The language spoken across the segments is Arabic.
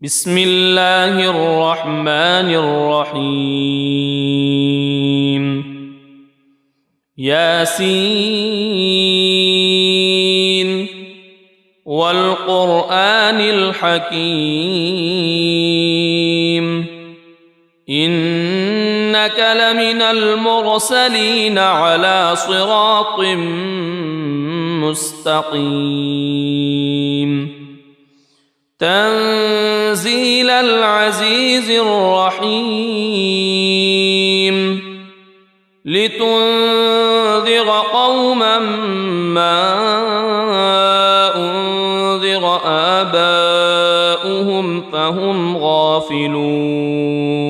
بسم الله الرحمن الرحيم ياسين والقرآن الحكيم إنك لمن المرسلين على صراط مستقيم تنزيل العزيز الرحيم لتنذر قوما ما أنذر آباؤهم فهم غافلون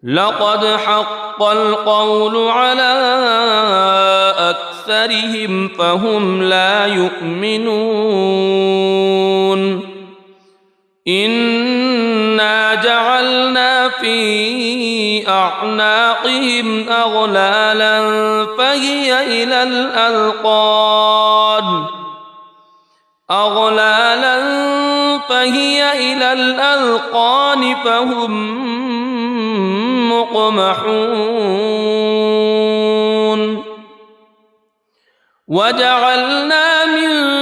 لقد حق القول على أكثرهم فهم لا يؤمنون إنا جعلنا في أعناقهم أغلالا فهي إلى الأذقان فهم مقمحون وجعلنا من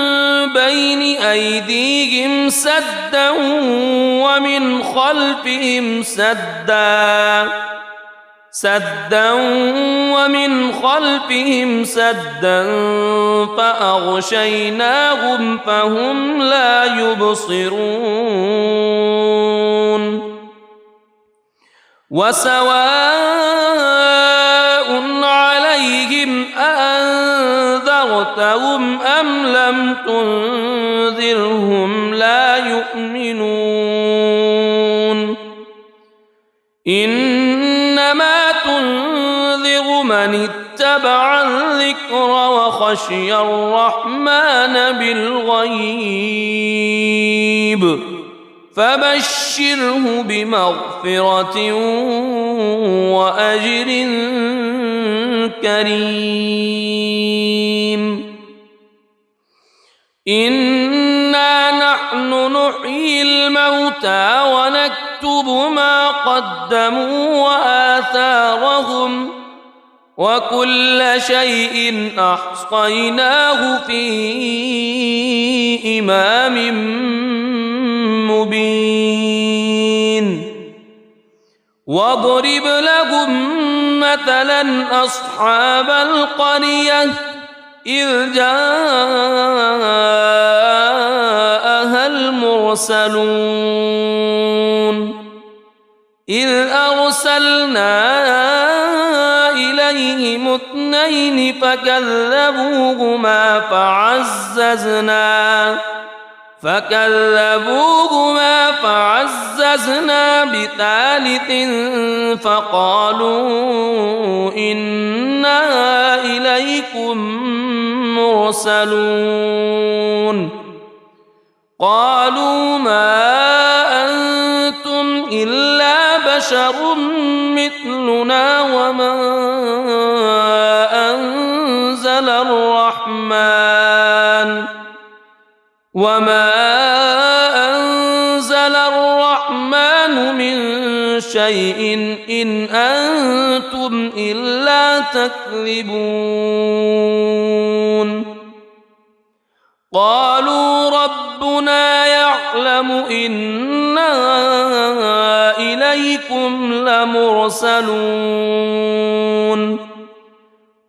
بين أيديهم سدا ومن خلفهم سدا فأغشيناهم فهم لا يبصرون وسواء عليهم أأنذرتهم أم لم تنذرهم لا يؤمنون إنما تنذر من اتبع الذكر وخشي الرحمن بالغيب فبشره بمغفرة وأجر كريم إنا نحن نحيي الموتى ونكتب ما قدموا وآثارهم وكل شيء أحصيناه في إمام مبين واضرب لهم مثلا أصحاب القرية إذ جاءها المرسلون إذ أرسلنا إليهم اثنين فكذبوهما فعززنا بثالث فقالوا إنا إليكم مرسلون قالوا ما أنتم إلا بشر مثلنا وما أنزل الرحمن من شيء إن أنتم إلا تكذبون قالوا ربنا يعلم إنا إليكم لمرسلون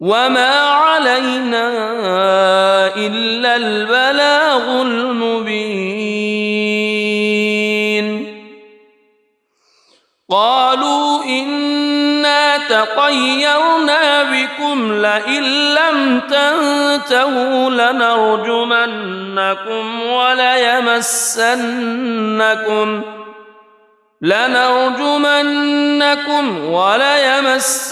وما علينا إلا البلاغ المبين قالوا إنا تطيرنا بكم لئن لم تنتهوا لنرجمنكم وليمسنكم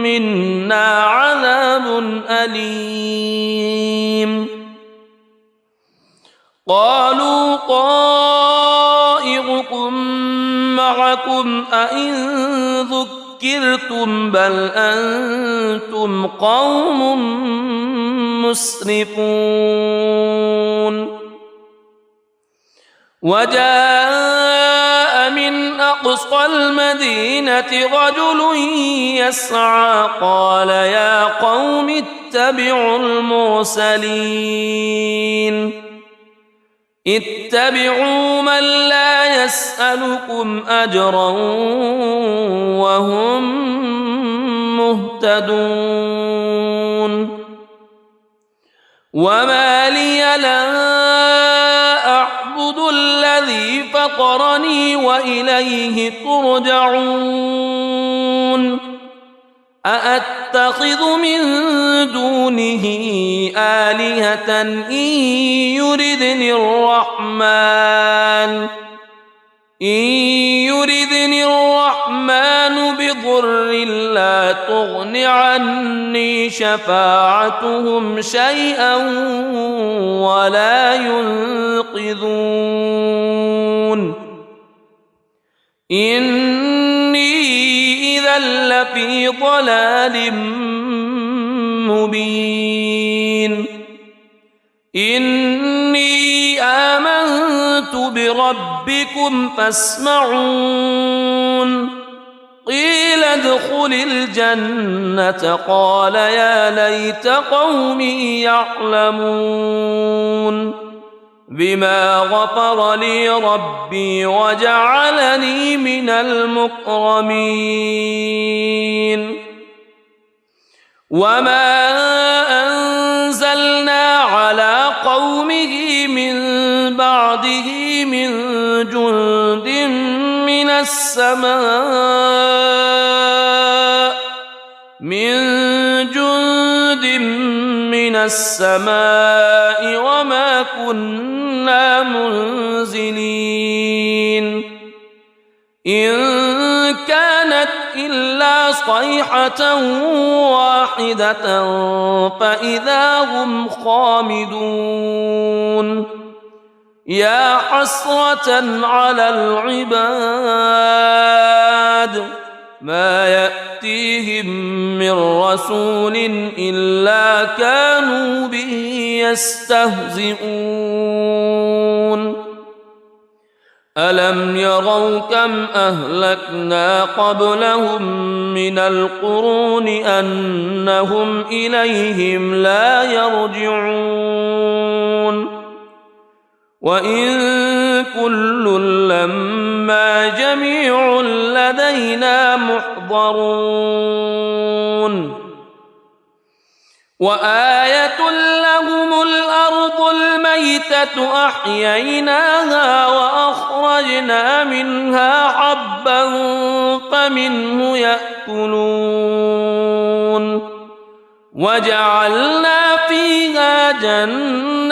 منا عذاب أليم قالوا طائركم معكم أئن ذكرتم بل أنتم قوم مسرفون وجاء من أقصى المدينة رجل يسعى قال يا قوم اتبعوا المرسلين اتبعوا من لا يسألكم أجرا وهم مهتدون وما لي لا أعبد الذي فطرني وإليه ترجعون أأتخذ من دونه آلهة إن يردني الرحمن بضر لا تغن عني شفاعتهم شيئا ولا ينقذون إني إذا لفي ضلال مبين إني آمنت بربكم فاسمعون قيل ادخل الجنة قال يا ليت قومي يعلمون بما غفر لي ربي وجعلني من المكرمين وما أنزلنا على قومه من بعده من جند من السماء وما كنا منزلين إن كانت إلا صيحة واحدة فإذا هم خامدون يا حسرة على العباد ما يأتيهم من رسول إلا كانوا به يستهزئون ألم يروا كم أهلكنا قبلهم من القرون أنهم إليهم لا يرجعون وإن كل لما جميع لدينا محضرون وآية لهم الأرض الميتة أحييناها وأخرجنا منها حبا فمنه يأكلون وجعلنا فيها جنات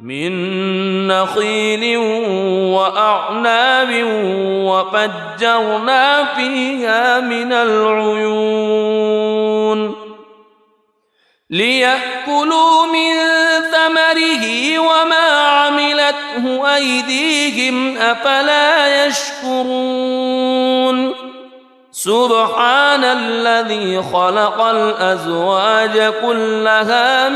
من نخيل وأعناب وفجرنا فيها من العيون ليأكلوا من ثمره وما عملته أيديهم أفلا يشكرون سبحان الذي خلق الأزواج كلها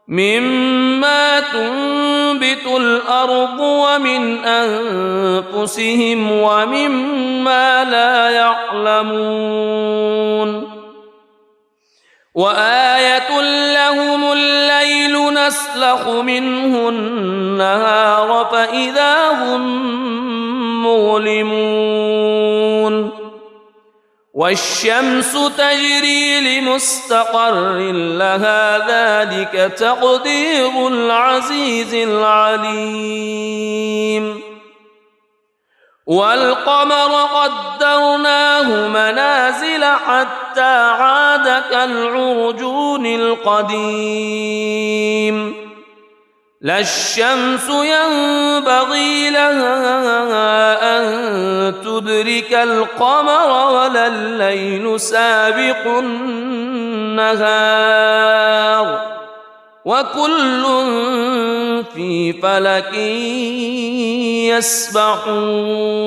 مما تنبت الأرض ومن أنفسهم ومما لا يعلمون وآية لهم الليل نسلخ منه النهار فإذا هم مظلمون والشمس تجري لمستقر لها ذلك تقدير العزيز العليم والقمر قدرناه منازل حتى عاد كالعرجون القديم لا الشمس ينبغي لها أن تدرك القمر ولا الليل سابق النهار وكل في فلك يسبحون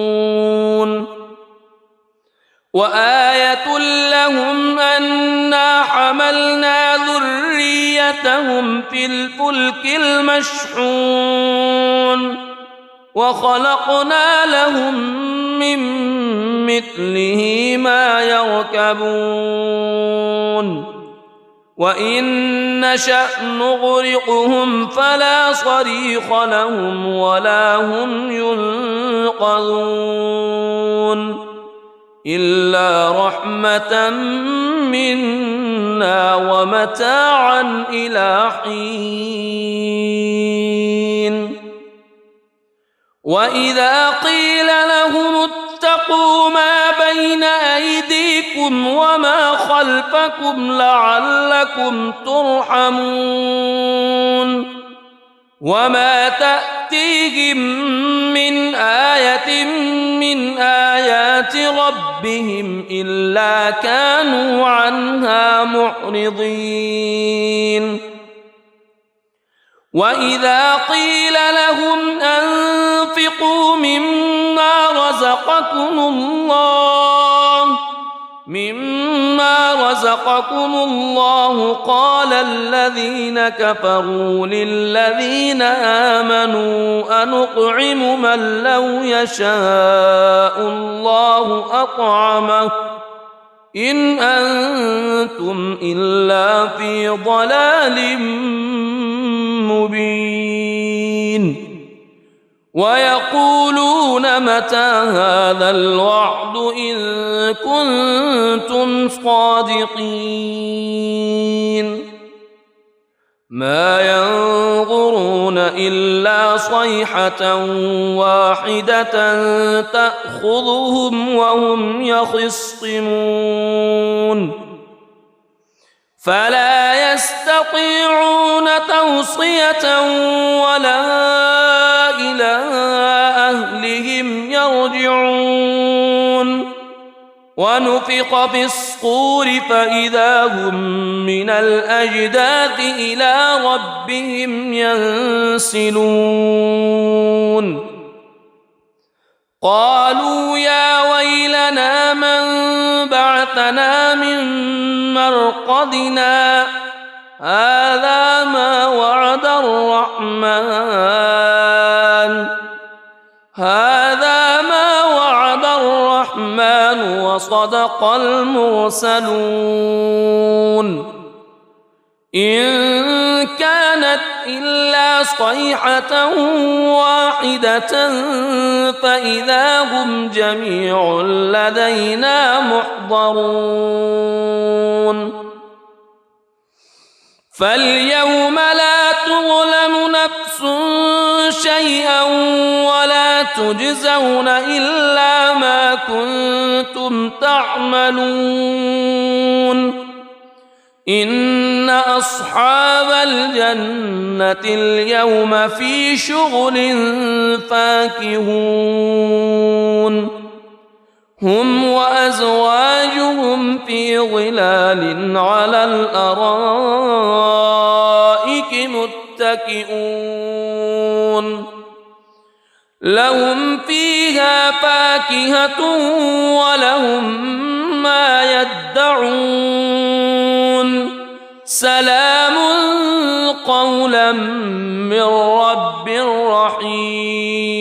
وآية لهم أنا حملنا ذريتهم في الفلك المشحون وخلقنا لهم من مثله ما يركبون وإن نشأ نغرقهم فلا صريخ لهم ولا هم ينقذون إلا رحمة منا ومتاعا إلى حين وإذا قيل لهم اتقوا ما بين أيديكم وما خلفكم لعلكم ترحمون وما تأتيهم من آية من آيات ربهم إلا كانوا عنها معرضين وإذا قيل لهم أنفقوا مما رزقكم الله قال الذين كفروا للذين آمنوا أنطعم من لو يشاء الله أطعمه إن أنتم إلا في ضلال مبين ويقولون متى هذا الوعد إن كنتم صادقين ما ينظرون إلا صيحة واحدة تأخذهم وهم يخصمون فلا يستطيعون توصية ولا إلى أهلهم يرجعون ونفخ في الصور فإذا هم من الأجداث إلى ربهم ينسلون قالوا يا ويلنا من بعثنا من مرقدنا هذا ما وعد الرحمن وصدق المرسلون إن كانت إلا صيحة واحدة فإذا هم جميع لدينا محضرون فاليوم لا تظلم نفس شيئا ولا تجزون إلا ما كنتم تعملون إن أصحاب الجنة اليوم في شغل فاكهون هم وأزواجهم في ظلال على الأرائك متكئون لهم فيها فاكهة ولهم ما يدعون سلام قولا من رب رحيم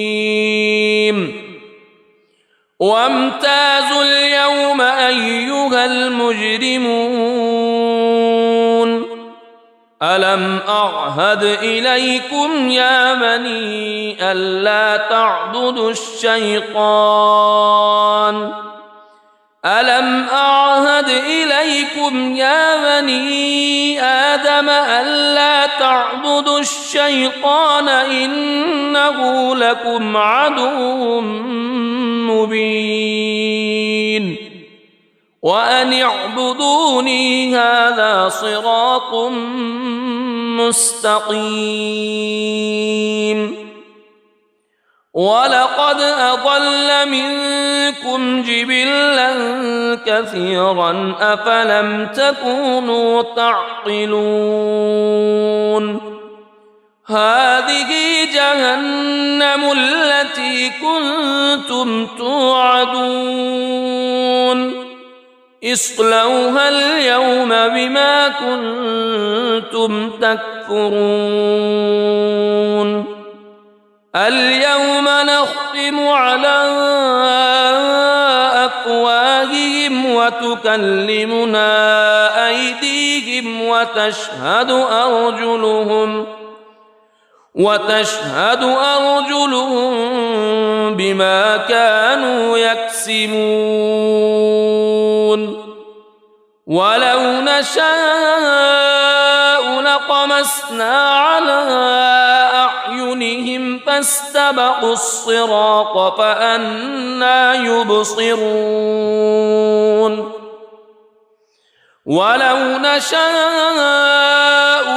وامتازوا اليوم أيها المجرمون ألم أعهد إليكم يا بني ألا تعبدوا الشيطان ألم أعهد إليكم يا بني آدم ألا تعبدوا الشيطان إنه لكم عدو مبين وأن اعبدوني هذا صراط مستقيم ولقد أضل منكم جبلا كثيرا أفلم تكونوا تعقلون هذه جهنم التي كنتم توعدون اصلوها اليوم بما كنتم تكفرون اليوم نختم على أفواههم وتكلمنا أيديهم وتشهد أرجلهم بما كانوا يكسبون ولو نشاء لطمسنا على أعينهم فاستبقوا الصراط فأنى يبصرون ولو نشاء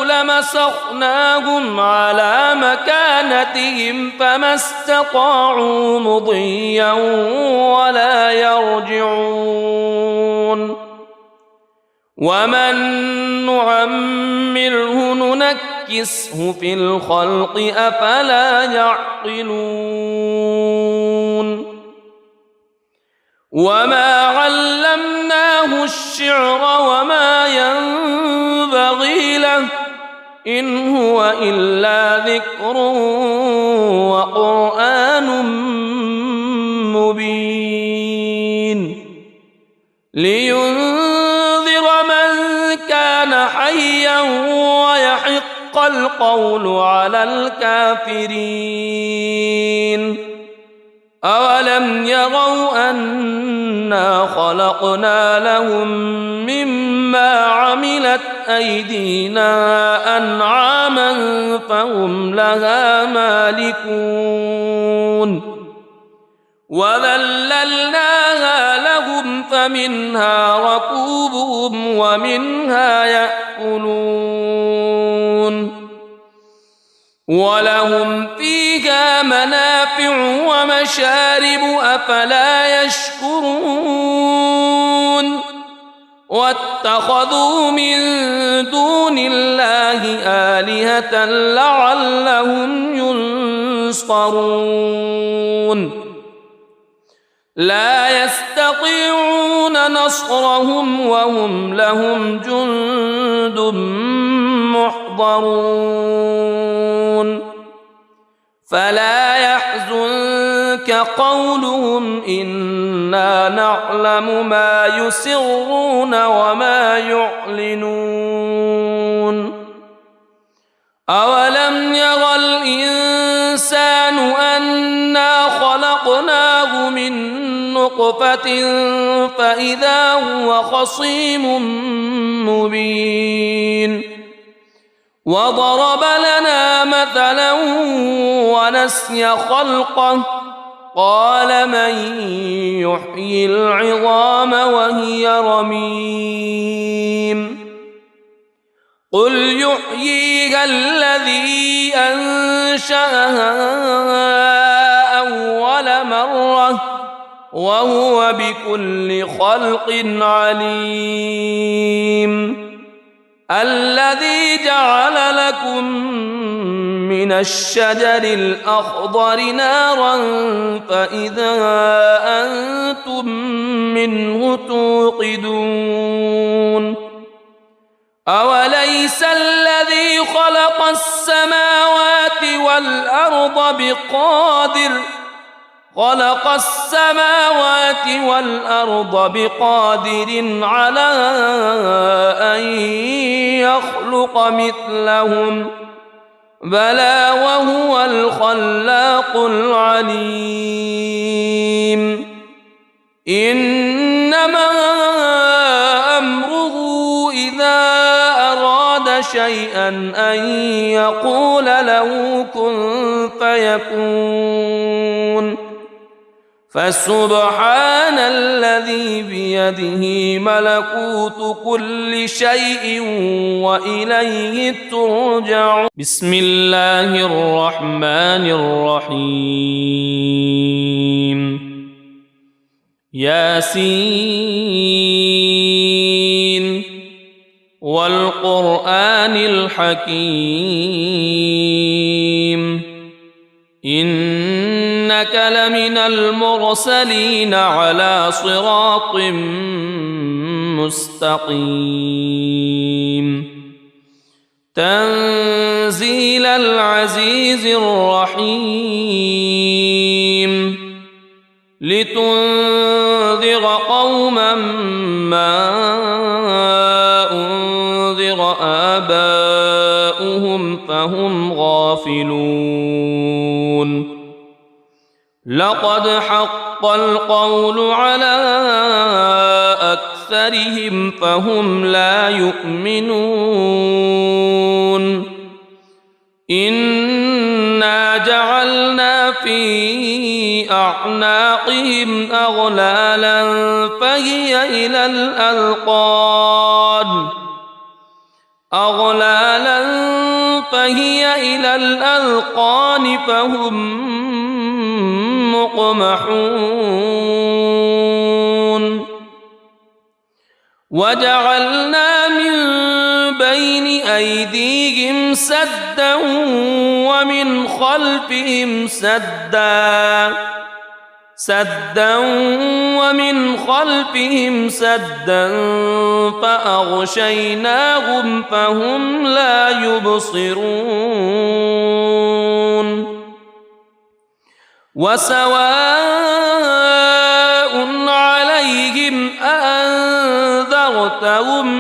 لمسخناهم على مكانتهم فما استطاعوا مضيا ولا يرجعون ومن نعمره ننكسه في الخلق أفلا يعقلون وما علمناه الشعر وما ينبغي له إن هو إلا ذكر وقرآن مبين لينذر من كان حيا ويحق القول على الكافرين أولم يروا أنا خلقنا لهم مما عملت أيدينا أنعاما فهم لها مالكون وذللناها لهم فمنها ركوبهم ومنها يأكلون ولهم فيها منافع ومشارب أفلا يشكرون واتخذوا من دون الله آلهة لعلهم ينصرون لا يستطيعون نصرهم وهم لهم جند محضرون فلا يحزنك قولهم إنا نعلم ما يسرون وما يعلنون أولم ير الإنسان أنا خلقناه من نطفة فإذا هو خصيم مبين وضرب لنا مثلا ونسي خلقه قال من يحيي العظام وهي رميم قل يحييها الذي أنشأها أول مرة وهو بكل خلق عليم الذي جعل لكم من الشجر الأخضر نارا فإذا أنتم منه توقدون أوليس الذي خلق السماوات والأرض بقادر على أن يخلق مثلهم بلى وهو الخلاق العليم إنما أمره إذا أراد شيئا أن يقول له كن فيكون فسبحان الذي بيده ملكوت كل شيء وإليه ترجعون بسم الله الرحمن الرحيم ياسين والقرآن الحكيم إنك لمن المرسلين على صراط مستقيم تنزيل العزيز الرحيم لتنذر قوما ما أنذر آباؤهم فهم غافلون لقد حق القول على أكثرهم فهم لا يؤمنون إنا جعلنا في أعناقهم أغلالا فهي إلى الأذقان فهم مقمحون وجعلنا من بين أيديهم سدا ومن خلفهم سدا فأغشيناهم فهم لا يبصرون وسواء عليهم أأنذرتهم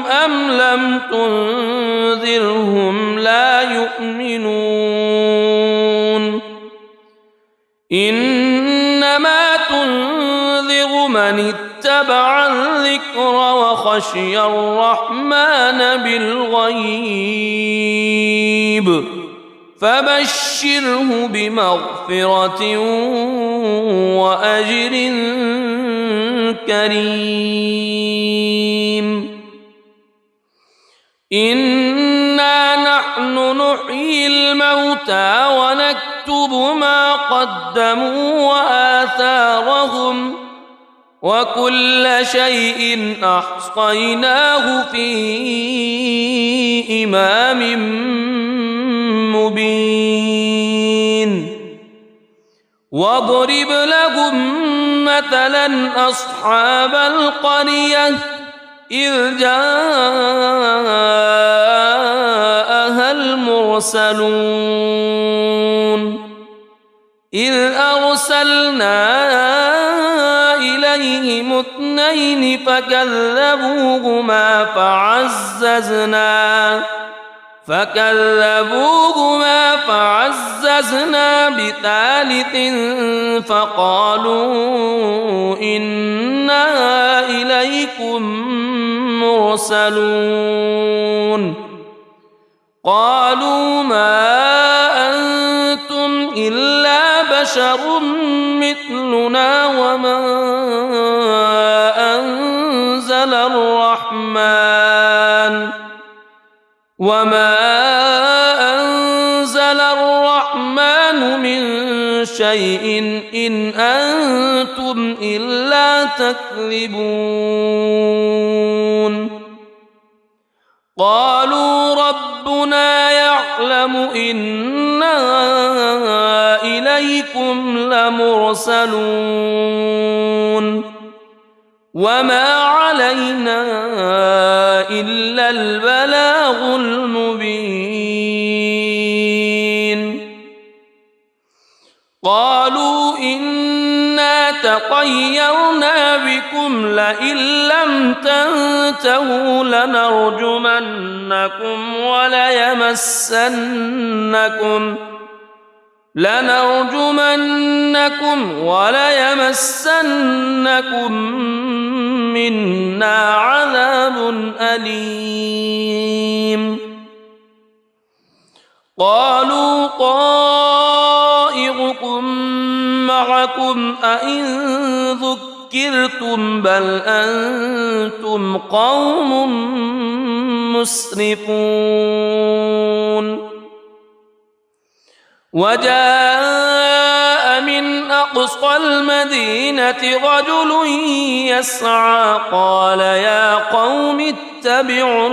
أم لم تنذرهم لا يؤمنون إنما تنذر من اتبع الذكر وخشي الرحمن بالغيب فبشره بمغفرة وأجر كريم إنا نحن نحيي الموتى ونكتب ما قدموا وآثارهم وكل شيء أحصيناه في إمام مبين واضرب لهم مثلا أصحاب القرية إذ جاءها المرسلون إذ أرسلنا إليهم اثنين فكذبوهما فعززنا بثالث فقالوا إنا إليكم مرسلون قالوا ما أنتم إلا بشر مثلنا وما أنزل الرحمن من شيء إن أنتم إلا تكذبون قالوا ربنا يعلم إنا إليكم لمرسلون وما علينا إلا البلاغ المبين قالوا إنا تطيرنا بكم لئن لم تنتهوا لنرجمنكم وليمسنكم منا عذاب أليم قالوا طائركم معكم أئن ذكرتم بل أنتم قوم مسرفون وجاء من أقصى المدينة رجل يسعى قال يا قوم اتبعوا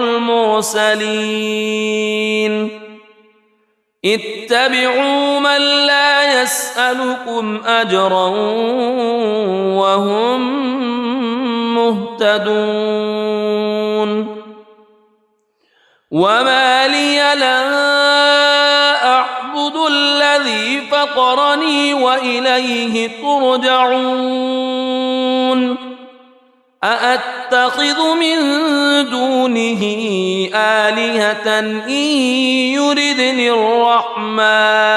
من لا يسألكم أجرا وهم مهتدون مهتدون وما لي لا أعبد الذي فطرني وإليه ترجعون أأتخذ من دونه آلهة إن يردني الرحمن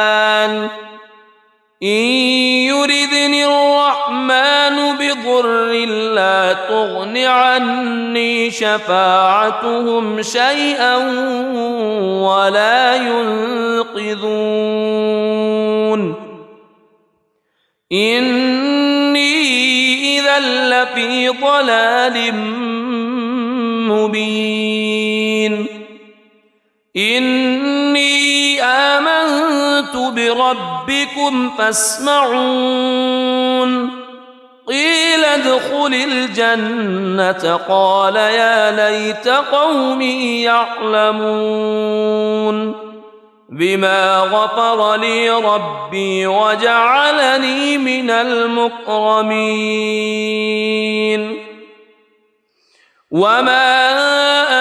بضر لا تغن عني شفاعتهم شيئا ولا ينقذون إني إذا لفي ضلال مبين إني آمنت بربكم فاسمعون قيل ادخل الجنة قال يا ليت قومي يعلمون بما غفر لي ربي وجعلني من المكرمين وما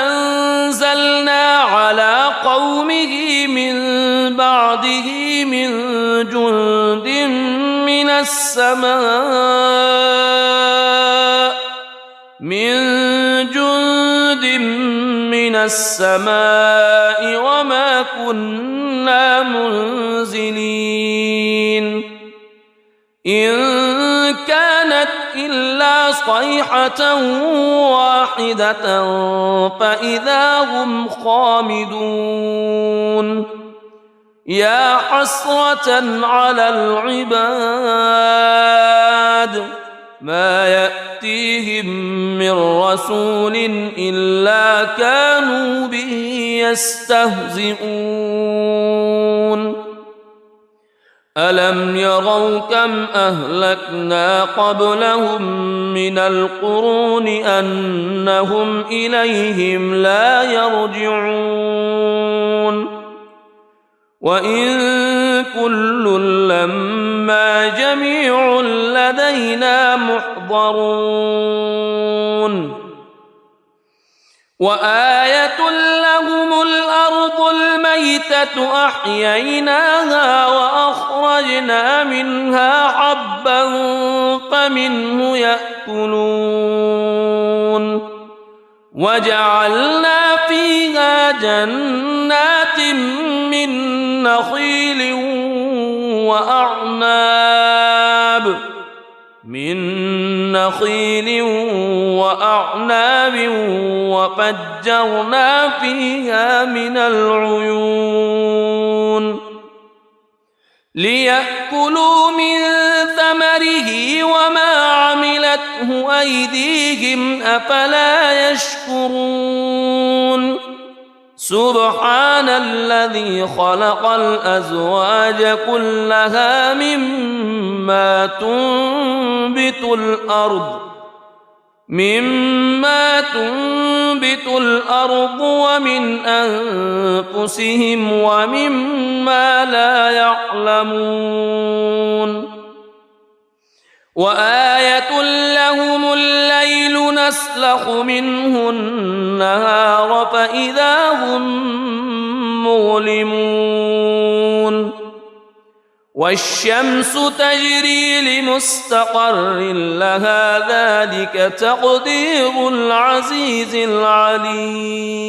أنزلنا على قومه من بعده من جند من السماء وما كنا منزلين إن كانت إلا صيحة واحدة فإذا هم خامدون يا حسرة على العباد ما يأتيهم من رسول إلا كانوا به يستهزئون ألم يروا كم أهلكنا قبلهم من القرون أنهم إليهم لا يرجعون وإن كل لما جميع لدينا محضرون وآية لهم الأرض الميتة أحييناها وأخرجنا منها حبا فمنه يأكلون وجعلنا فيها جنات من نخيل وأعناب وفجرنا فيها من العيون ليأكلوا من ثمره وما عملته أيديهم أفلا يشكرون سبحان الذي خلق الأزواج كلها مما تنبت الأرض ومن أنفسهم ومما لا يعلمون وآية لهم الليل نسلخ منه النهار فإذا هم مظلمون والشمس تجري لمستقر لها ذلك تقدير العزيز العليم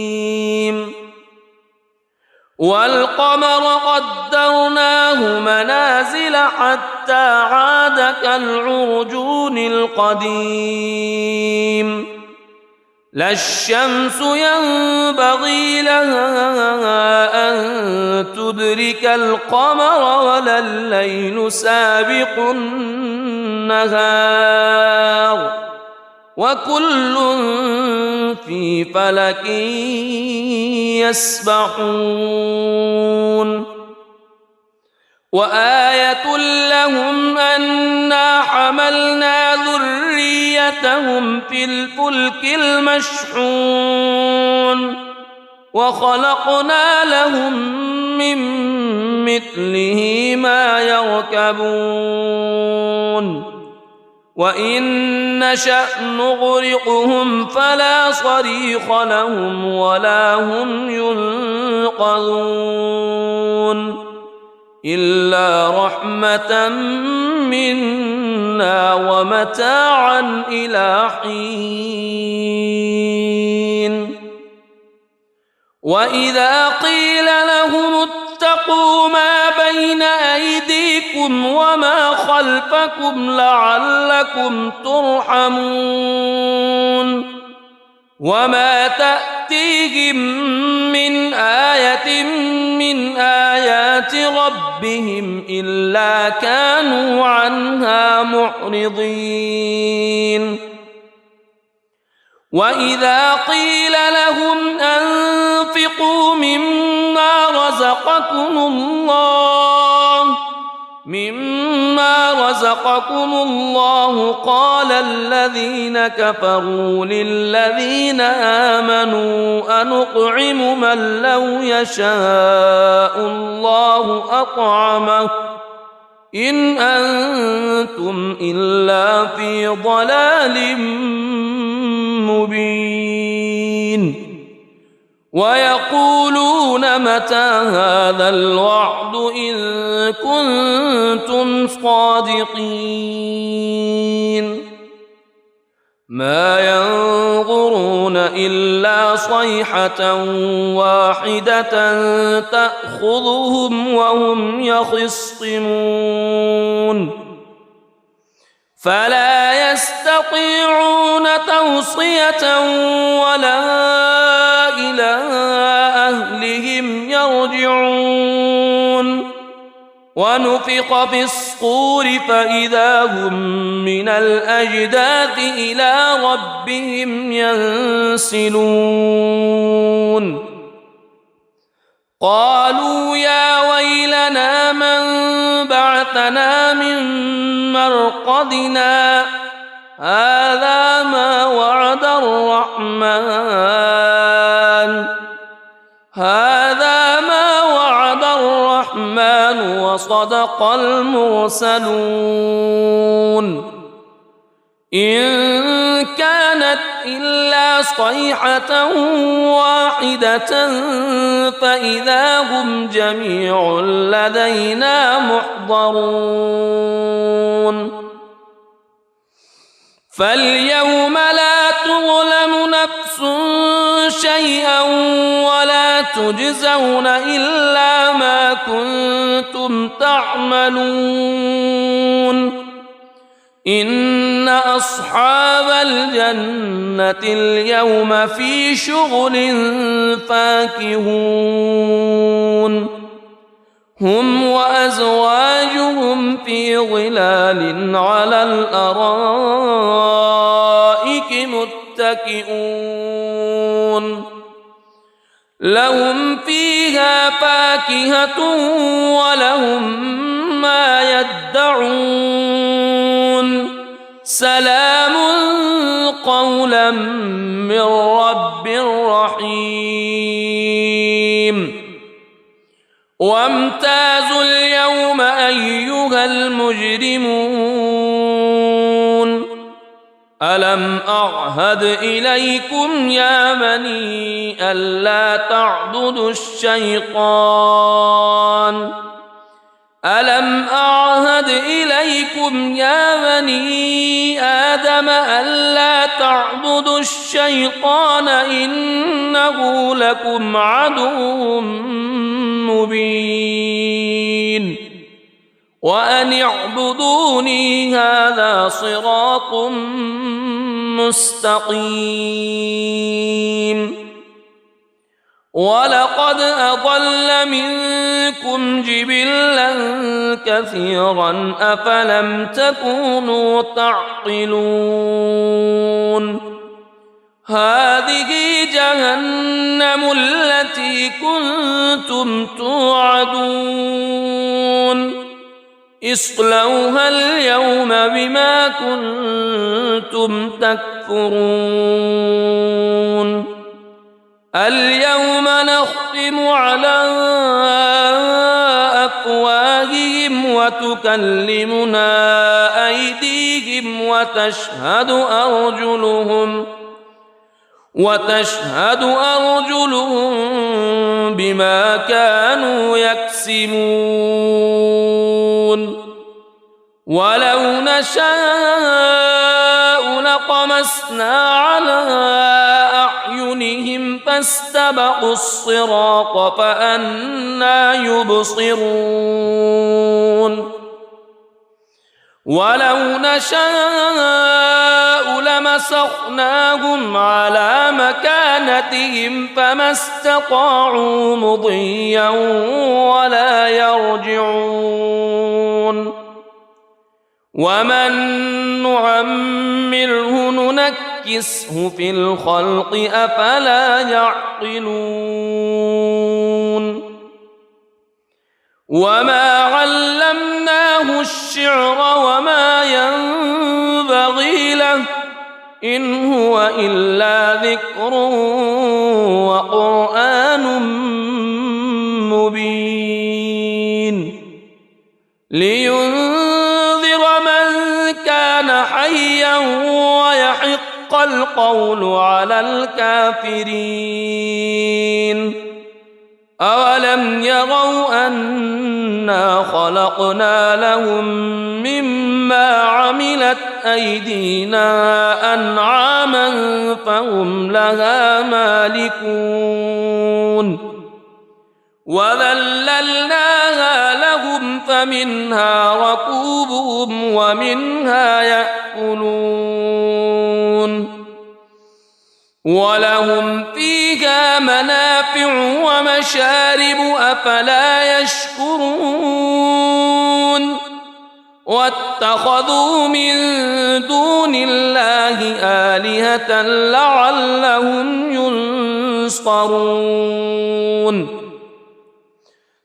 والقمر قدرناه منازل حتى عاد كالعرجون القديم لا الشمس ينبغي لها أن تدرك القمر ولا الليل سابق النهار وكل في فلك يسبحون وآية لهم أنا حملنا ذريتهم في الفلك المشحون وخلقنا لهم من مثله ما يركبون وإن نشأ نغرقهم فلا صريخ لهم ولا هم ينقذون إلا رحمة منا ومتاعا إلى حين وإذا قيل لهم اتقوا ما بين أيديكم وما خلفكم لعلكم ترحمون وما تأتيهم من آية من آيات ربهم إلا كانوا عنها معرضين وإذا قيل لهم أنفقوا مما رزقكم الله قال الذين كفروا للذين آمنوا أنطعم من لو يشاء الله أطعمه إن أنتم إلا في ضلال مبين ويقولون متى هذا الوعد إن كنتم صادقين ما ينظرون إلا صيحة واحدة تأخذهم وهم يخصمون فلا يستطيعون توصية ولا إلى أهلهم يرجعون ونفخ في الصور فإذا هم من الأجداث إلى ربهم ينسلون قالوا يا ويلنا من بعثنا من مرقدنا هذا ما وعد الرحمن وصدق المرسلون إن كانت إلا صيحة واحدة فإذا هم جميع لدينا محضرون فاليوم لا تظلم نفس شيئا ولا تجزون إلا ما كنتم تعملون إن أصحاب الجنة اليوم في شغل فاكهون هم وأزواجهم في ظلال على الأرائك متكئون لهم فيها فاكهة ولهم ما يدعون سلام قولا من رب رحيم وامتازوا اليوم أيها المجرمون ألم أعهد إليكم يا بني ألا تعبدوا الشيطان ألم أعهد إليكم يا بني آدم ألا تعبدوا الشيطان إنه لكم عدو مبين وأن اعبدوني هذا صراط مستقيم ولقد أضل منكم جبلا كثيرا أفلم تكونوا تعقلون هذه جهنم التي كنتم توعدون اصلوها اليوم بما كنتم تكفرون اليوم نختم على أفواههم وتكلمنا أيديهم وتشهد أرجلهم بما كانوا يكسبون ولو نشاء لطمسنا على أعينهم فاستبقوا الصراط فأنى يبصرون ولو نشاء لمسخناهم على مكانتهم فما استطاعوا مضيا ولا يرجعون ومن نعمره ننكسه في الخلق أفلا يعقلون وما علمناه الشعر وما ينبغي له إن هو إلا ذكر وقرآن مبين لينذر من كان حيا ويحق القول على الكافرين أولم يروا أنا خلقنا لهم مما عملت أيدينا أنعاما فهم لها مالكون وذللناها لهم فمنها ركوبهم ومنها يأكلون ولهم فيها منافع ومشارب أفلا يشكرون واتخذوا من دون الله آلهة لعلهم ينصرون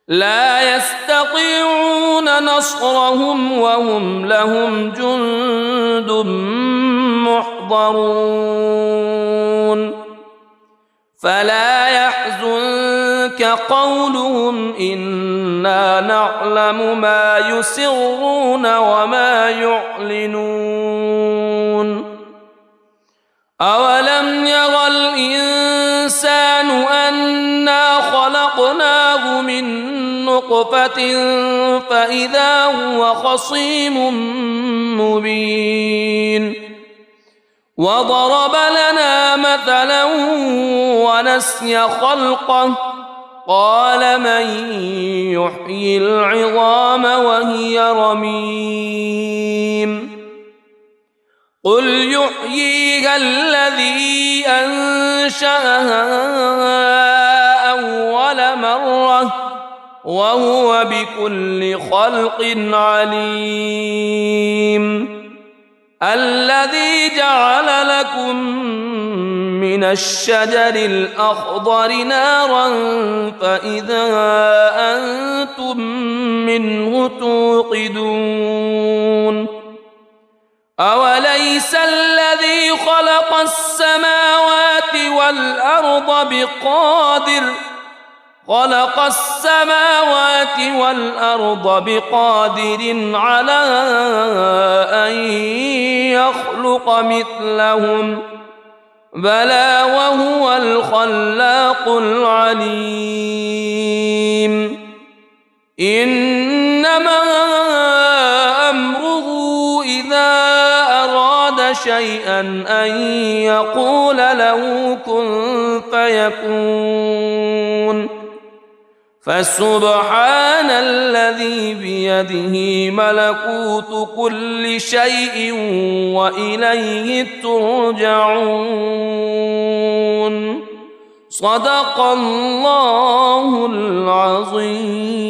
لا يستطيعون نصرهم وهم لهم جند محضرون فلا يحزنك قولهم إنا نعلم ما يسرون وما يعلنون أولم ير الإنسان أنا خلقناه من نطفة فإذا هو خصيم مبين وضرب لنا مثلا ونسي خلقه قال من يحيي العظام وهي رميم قل يحييها الذي أنشأها أول مرة وهو بكل خلق عليم الذي جعل لكم من الشجر الأخضر نارا فإذا أنتم منه توقدون أوليس الذي خلق السماوات والأرض بقادر على أن يخلق مثلهم بلى وهو الخلاق العليم إنما أمره إذا أراد شيئا أن يقول له كن فيكون فسبحان الذي بيده ملكوت كل شيء وإليه ترجعون صدق الله العظيم.